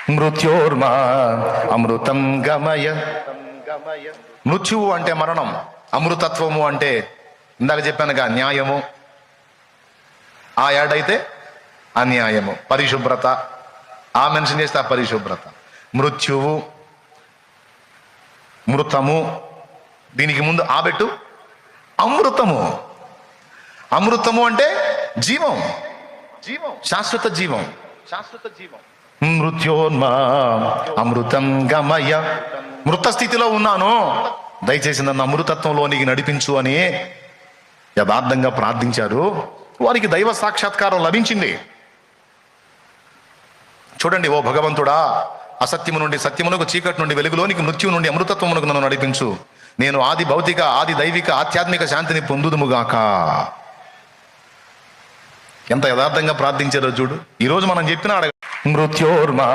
మృత్యోర్మా అమృతం గమయ. మృత్యువు అంటే మరణం, అమృతత్వము అంటే ఇందాక చెప్పానుగా న్యాయము, ఆ ఏడైతే అన్యాయము, పరిశుభ్రత, ఆ మెన్షన్ చేస్తే ఆ పరిశుభ్రత. మృత్యువు, మృతము, దీనికి ముందు ఆబెట్టు అమృతము. అమృతము అంటే జీవం, శాశ్వత జీవం. మృత్యోన్మా అమృతం గమయ. మృత స్థితిలో ఉన్నాను, దయచేసి నన్ను అమృతత్వంలోనికి నడిపించు అని యథార్థంగా ప్రార్థించారు. వారికి దైవ సాక్షాత్కారం లభించింది. చూడండి, ఓ భగవంతుడా, అసత్యము నుండి సత్యమునకు, చీకటి నుండి వెలుగులోనికి, మృత్యు నుండి అమృతత్వమునకు నన్ను నడిపించు. నేను ఆది భౌతిక, ఆది దైవిక, ఆధ్యాత్మిక శాంతిని పొందుదుముగాక. ఎంత యథార్థంగా ప్రార్థించారో చూడు. ఈరోజు మనం చెప్పిన మృత్యోర్మా